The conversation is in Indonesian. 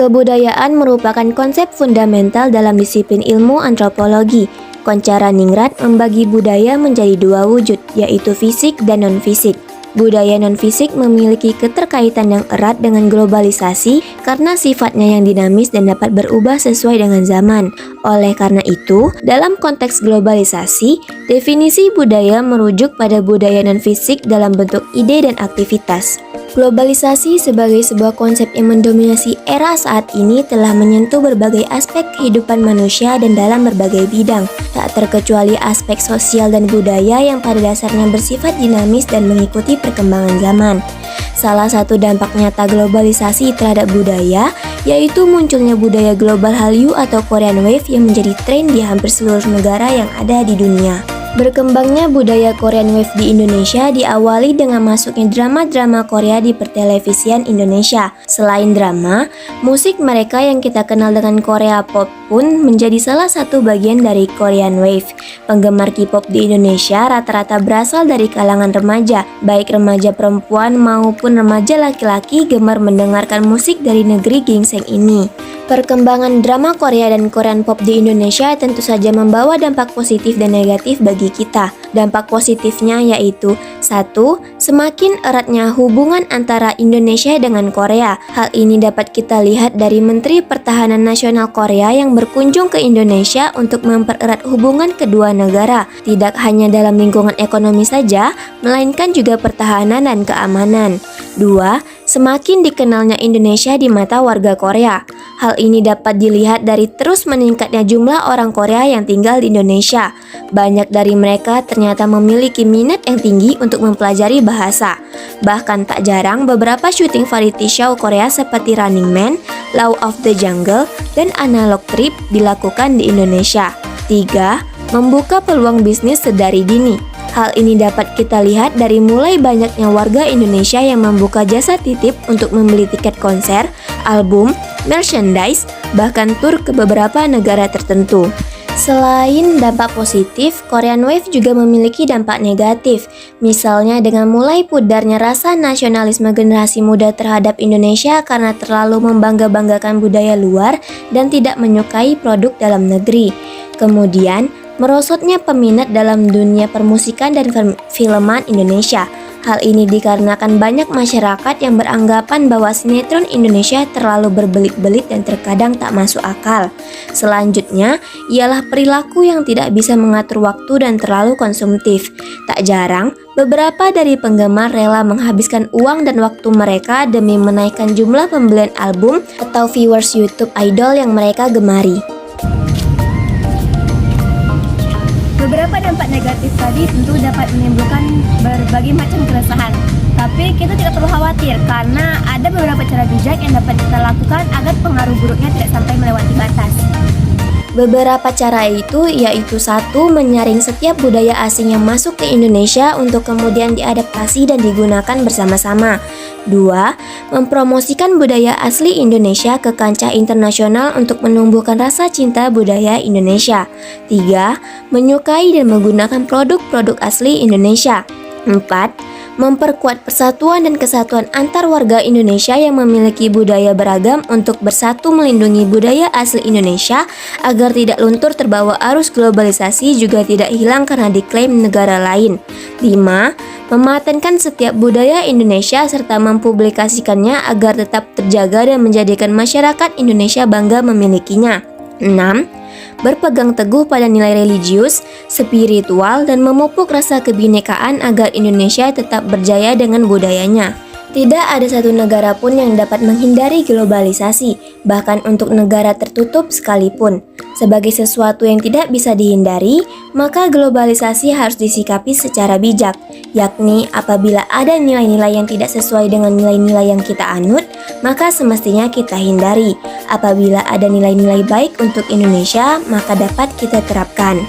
Kebudayaan merupakan konsep fundamental dalam disiplin ilmu antropologi. Koncaraningrat membagi budaya menjadi dua wujud, yaitu fisik dan non-fisik. Budaya non-fisik memiliki keterkaitan yang erat dengan globalisasi karena sifatnya yang dinamis dan dapat berubah sesuai dengan zaman. Oleh karena itu, dalam konteks globalisasi, definisi budaya merujuk pada budaya non-fisik dalam bentuk ide dan aktivitas. Globalisasi sebagai sebuah konsep yang mendominasi era saat ini telah menyentuh berbagai aspek kehidupan manusia dan dalam berbagai bidang, tak terkecuali aspek sosial dan budaya yang pada dasarnya bersifat dinamis dan mengikuti perkembangan zaman. Salah satu dampak nyata globalisasi terhadap budaya yaitu munculnya budaya global Hallyu atau Korean Wave yang menjadi tren di hampir seluruh negara yang ada di dunia. Berkembangnya budaya Korean Wave di Indonesia diawali dengan masuknya drama-drama Korea di pertelevisian Indonesia. Selain drama, musik mereka yang kita kenal dengan Korea Pop pun menjadi salah satu bagian dari Korean Wave. Penggemar K-pop di Indonesia rata-rata berasal dari kalangan remaja, baik remaja perempuan maupun remaja laki-laki gemar mendengarkan musik dari negeri gingseng ini. Perkembangan drama Korea dan Korean Pop di Indonesia tentu saja membawa dampak positif dan negatif bagi kita. Dampak positifnya yaitu 1. Semakin eratnya hubungan antara Indonesia dengan Korea. Hal ini dapat kita lihat dari Menteri Pertahanan Nasional Korea yang berkunjung ke Indonesia untuk mempererat hubungan kedua negara, tidak hanya dalam lingkungan ekonomi saja, melainkan juga pertahanan dan keamanan. 2. Semakin dikenalnya Indonesia di mata warga Korea. Hal ini dapat dilihat dari terus meningkatnya jumlah orang Korea yang tinggal di Indonesia. Banyak dari mereka ternyata memiliki minat yang tinggi untuk mempelajari bahasa. Bahkan tak jarang beberapa syuting variety show Korea seperti Running Man, Law of the Jungle, dan Analog Trip dilakukan di Indonesia. 3. Membuka peluang bisnis sedari dini. Hal ini dapat kita lihat dari mulai banyaknya warga Indonesia yang membuka jasa titip untuk membeli tiket konser, album, merchandise, bahkan tur ke beberapa negara tertentu. Selain dampak positif, Korean Wave juga memiliki dampak negatif. Misalnya dengan mulai pudarnya rasa nasionalisme generasi muda terhadap Indonesia karena terlalu membangga-banggakan budaya luar dan tidak menyukai produk dalam negeri. Kemudian, merosotnya peminat dalam dunia permusikan dan filman Indonesia. Hal ini dikarenakan banyak masyarakat yang beranggapan bahwa sinetron Indonesia terlalu berbelit-belit dan terkadang tak masuk akal. Selanjutnya, ialah perilaku yang tidak bisa mengatur waktu dan terlalu konsumtif. Tak jarang, beberapa dari penggemar rela menghabiskan uang dan waktu mereka demi menaikkan jumlah pembelian album atau viewers YouTube idol yang mereka gemari. Beberapa dampak negatif tadi tentu dapat menimbulkan berbagai macam keresahan. Tapi kita tidak perlu khawatir karena ada beberapa cara bijak yang dapat kita lakukan agar pengaruh buruknya tidak sampai melewati batas. Beberapa cara itu yaitu 1. Menyaring setiap budaya asing yang masuk ke Indonesia untuk kemudian diadaptasi dan digunakan bersama-sama. 2. Mempromosikan budaya asli Indonesia ke kancah internasional untuk menumbuhkan rasa cinta budaya Indonesia. 3. Menyukai dan menggunakan produk-produk asli Indonesia. 4. Memperkuat persatuan dan kesatuan antar warga Indonesia yang memiliki budaya beragam untuk bersatu melindungi budaya asli Indonesia agar tidak luntur terbawa arus globalisasi juga tidak hilang karena diklaim negara lain. 5. Mematenkan setiap budaya Indonesia serta mempublikasikannya agar tetap terjaga dan menjadikan masyarakat Indonesia bangga memilikinya. 6. Berpegang teguh pada nilai religius, spiritual, dan memupuk rasa kebinekaan agar Indonesia tetap berjaya dengan budayanya. Tidak ada satu negara pun yang dapat menghindari globalisasi, bahkan untuk negara tertutup sekalipun. Sebagai sesuatu yang tidak bisa dihindari, maka globalisasi harus disikapi secara bijak, yakni apabila ada nilai-nilai yang tidak sesuai dengan nilai-nilai yang kita anut, maka semestinya kita hindari. Apabila ada nilai-nilai baik untuk Indonesia, maka dapat kita terapkan.